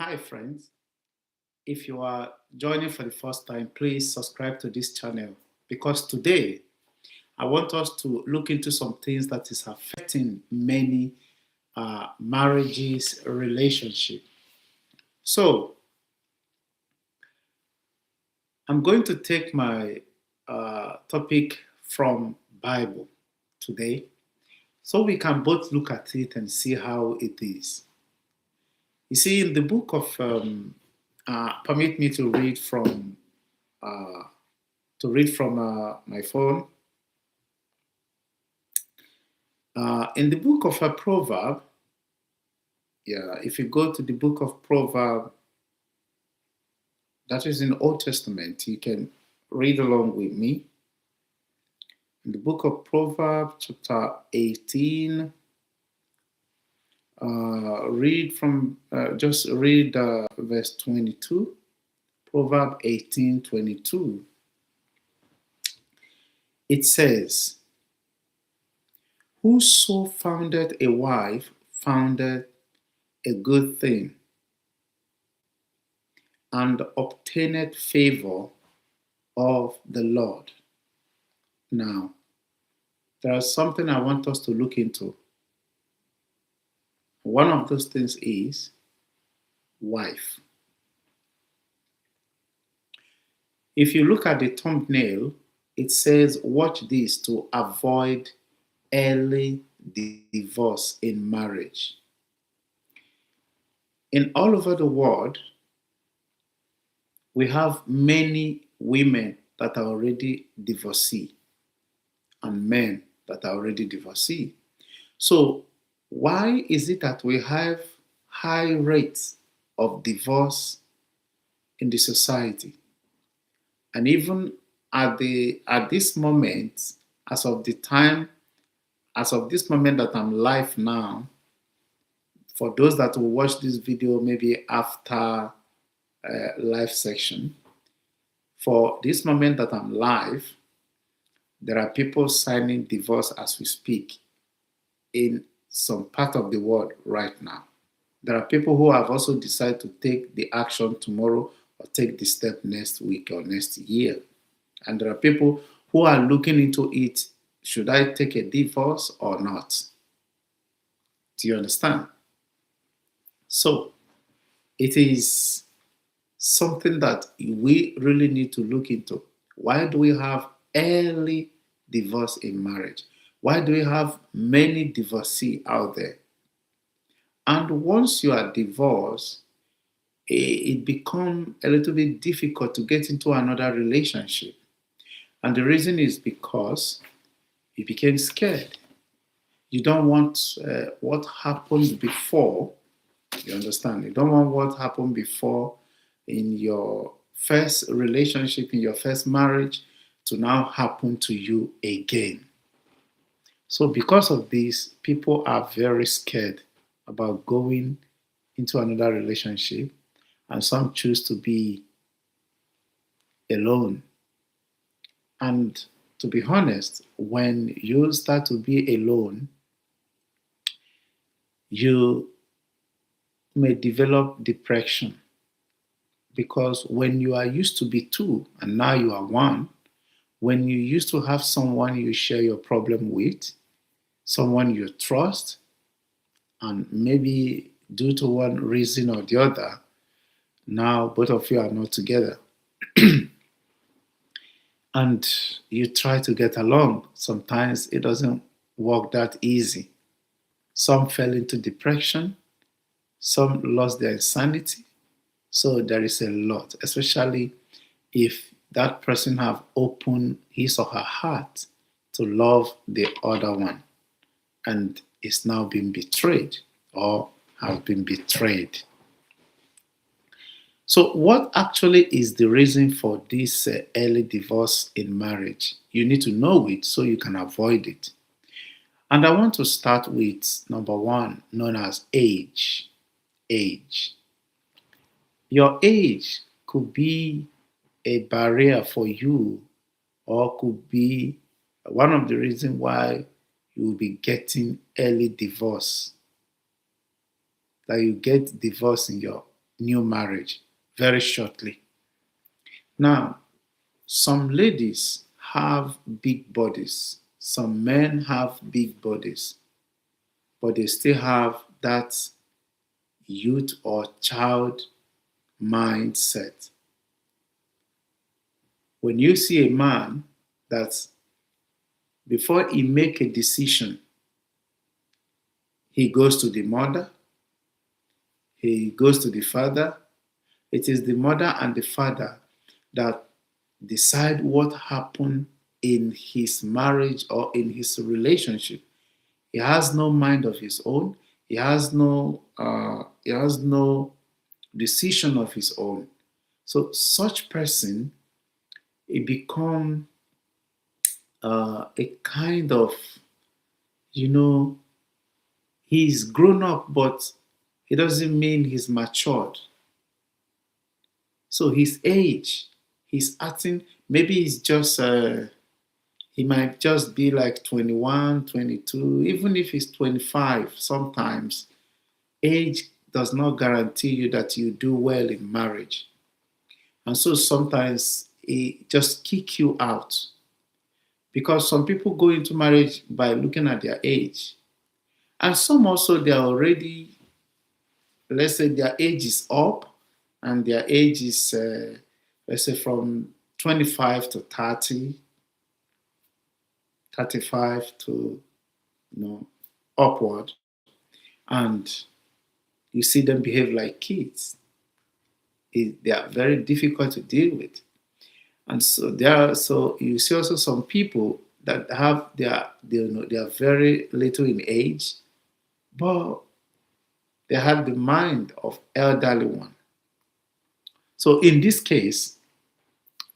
Hi, friends. If you are joining for the first time, please subscribe to this channel because today I want us to look into some things that is affecting many marriages, relationship. So I'm going to take my topic from Bible today, so we can both look at it and see how it is. You see, in the book of permit me uh, to read from my phone. In the book of a proverb, yeah, if you go to the book of proverb, that is in Old Testament, you can read along with me. In the book of proverb, chapter 18, just read verse 22. Proverb 18:22. It says, whoso founded a wife founded a good thing and obtained favor of the Lord. Now, there is something I want us to look into. One of those things is wife. If you look at the thumbnail, it says, watch this to avoid early divorce in marriage. In all over the world, we have many women that are already divorcee and men that are already divorcee. So why is it that we have high rates of divorce in the society? And even at this moment, as of the time, as of this moment that I'm live now, for those that will watch this video maybe after live section, for this moment that I'm live, there are people signing divorce as we speak in some part of the world right now. There are people who have also decided to take the action tomorrow or take the step next week or next year. And there are people who are looking into it. Should I take a divorce or not? Do you understand? So it is something that we really need to look into. Why do we have early divorce in marriage? Why do we have many divorcees out there? And once you are divorced, it becomes a little bit difficult to get into another relationship. And the reason is because you became scared. You don't want what happened before. You understand? You don't want what happened before in your first relationship, in your first marriage, to now happen to you again. So, because of this, people are very scared about going into another relationship, and some choose to be alone. And to be honest, when you start to be alone, you may develop depression because when you are used to be two and now you are one, when you used to have someone you share your problem with, someone you trust, and maybe due to one reason or the other, now both of you are not together. And you try to get along. Sometimes it doesn't work that easy. Some fell into depression, some lost their sanity. So there is a lot, especially if that person have opened his or her heart to love the other one and is now being betrayed or have been betrayed. So what actually is the reason for this early divorce in marriage? You need to know it so you can avoid it. And I want to start with number one, known as age. Age. Your age could be a barrier for you or could be one of the reasons why you will be getting early divorce. That you get divorced new marriage very shortly. Now, some ladies have big bodies, some men have big bodies, but they still have that youth or child mindset. When you see a man that before he make a decision, he goes to the mother, he goes to the father. It is the mother and the father that decide what happened in his marriage or in his relationship. He has no mind of his own. He has no decision of his own. So such person, it become a kind of, you know, he's grown up, but it doesn't mean he's matured. So his age, he's acting, maybe he might just be like 21, 22, even if he's 25 sometimes. Age does not guarantee you that you do well in marriage. And so sometimes it just kick you out because some people go into marriage by looking at their age. And some also, they are already, let's say their age is up and their age is, let's say, from 25 to 30, 35 to, upward. And you see them behave like kids. They are very difficult to deal with. And so you see also some people that they are very little in age, but they have the mind of elderly one. So in this case,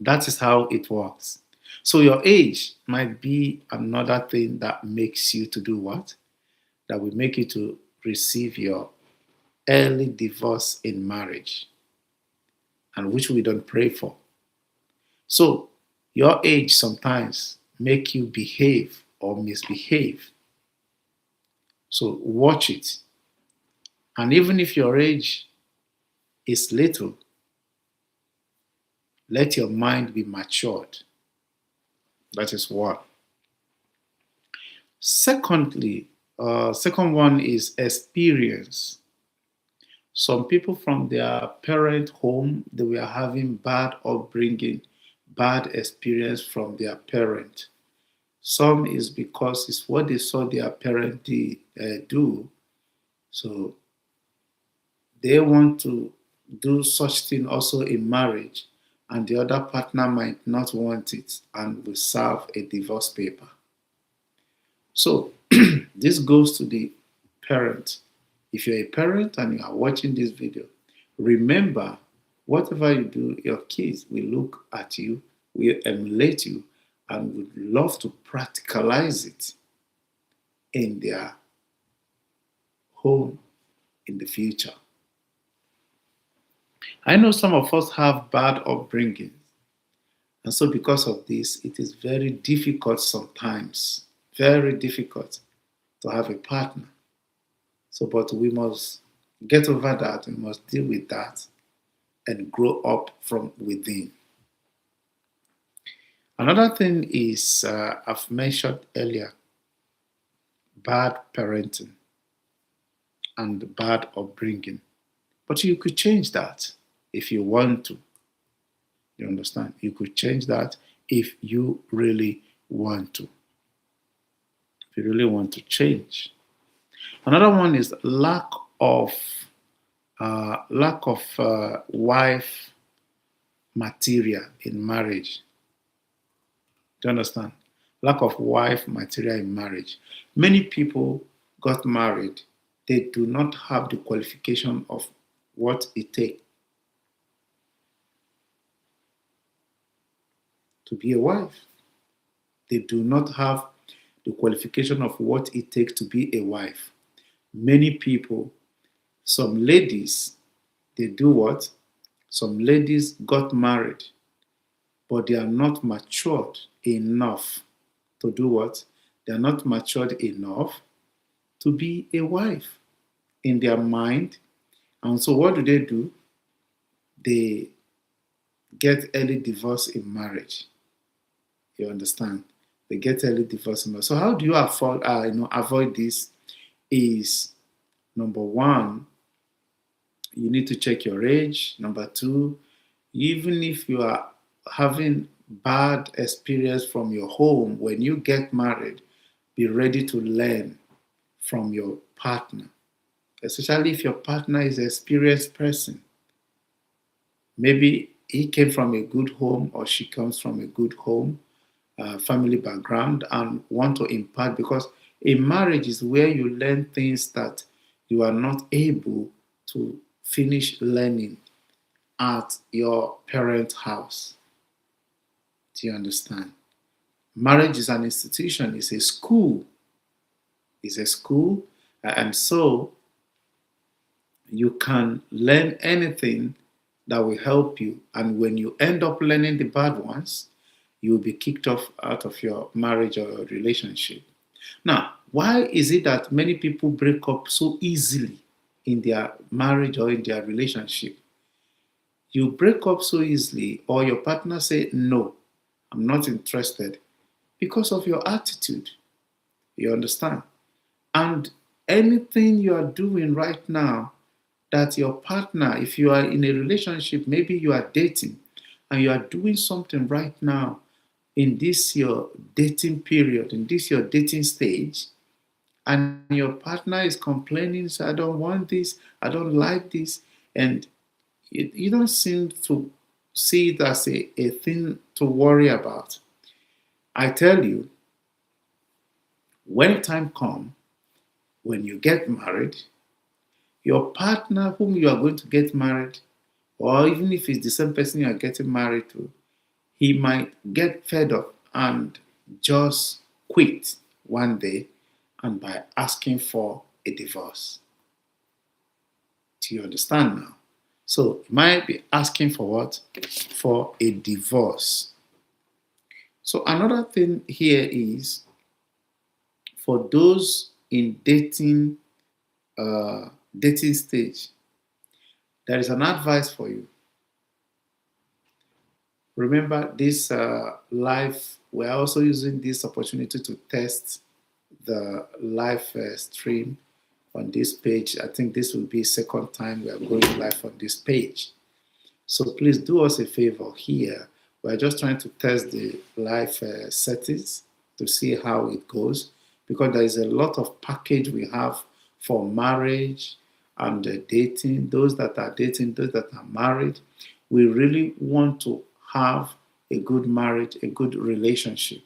that is how it works. So your age might be another thing that makes you to do what? That will make you to receive your early divorce in marriage, and which we don't pray for. So your age sometimes make you behave or misbehave. So watch it. And even if your age is little, let your mind be matured. That is one. Second one is experience. Some people from their parent home, they were having bad upbringing, bad experience from their parent. Some is because it's what they saw their parent do. So they want to do such thing also in marriage, and the other partner might not want it and will serve a divorce paper. So this goes to the parent. If you're a parent and you are watching this video, remember, whatever you do, your kids will look at you, will emulate you, and would love to practicalize it in their home in the future. I know some of us have bad upbringing, and so because of this, it is very difficult sometimes, very difficult to have a partner. So, but we must get over that, we must deal with that and grow up from within. Another thing is, I've mentioned earlier, bad parenting and bad upbringing. But you could change that if you want to. You understand? You could change that if you really want to. If you really want to change. Another one is lack of wife material in marriage. Do you understand? Lack of wife material in marriage. Many people got married. They do not have the qualification of what it takes to be a wife. They do not have the qualification of what it takes to be a wife. Many people, some ladies, they do what? Some ladies got married, but they are not matured enough to do what? They are not matured enough to be a wife in their mind. And so what do? they get early divorce in marriage. You understand? They get early divorce in marriage. So how do you avoid this? Is number one, you need to check your age. Number two, even if you are having bad experience from your home, when you get married, be ready to learn from your partner, especially if your partner is an experienced person. Maybe he came from a good home or she comes from a good home, family background, and want to impart, because a marriage is where you learn things that you are not able to finish learning at your parents' house. Do you understand? Marriage is an institution, it's a school. It's a school, and so you can learn anything that will help you. And when you end up learning the bad ones, you'll be kicked off out of your marriage or relationship. Now, why is it that many people break up so easily in their marriage or in their relationship? You break up so easily, or your partner say, "No, I'm not interested," because of your attitude. You understand? And anything you are doing right now that your partner, if you are in a relationship, maybe you are dating, and you are doing something right now in this your dating period, in this your dating stage, and your partner is complaining, "So I don't want this, I don't like this," and you don't seem to see it as a thing to worry about. I tell you, when time comes, when you get married, your partner whom you are going to get married, or even if it's the same person you are getting married to, he might get fed up and just quit one day, and by asking for a divorce. Do you understand now? So he might be asking for what? For a divorce. So another thing here is, for those in dating stage, there is an advice for you. Remember this live, we're also using this opportunity to test the live stream on this page. I think this will be second time we are going live on this page. So please do us a favor here. We're just trying to test the live settings to see how it goes, because there is a lot of package we have for marriage and dating. Those that are dating, those that are married, we really want to have a good marriage, a good relationship.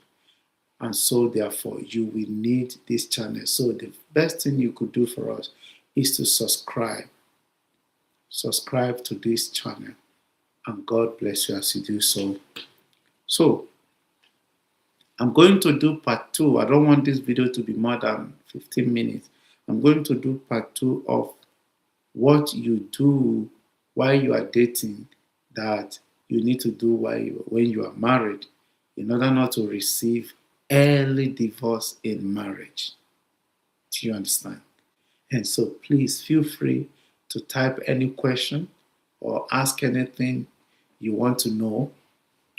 And so therefore you will need this channel. So the best thing you could do for us is to subscribe. Subscribe to this channel, and God bless you as you do so. So I'm going to do part 2. I don't want this video to be more than 15 minutes. I'm going to do part 2 of what you do while you are dating that you need to do when you are married, in order not to receive early divorce in marriage. Do you understand? And so please feel free to type any question or ask anything you want to know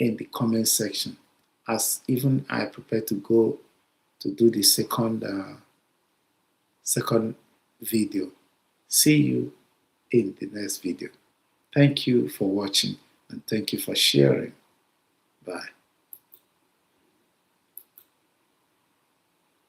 in the comment section, as even I prepare to go to do the second video. See you in the next video. Thank you for watching, and thank you for sharing. Bye.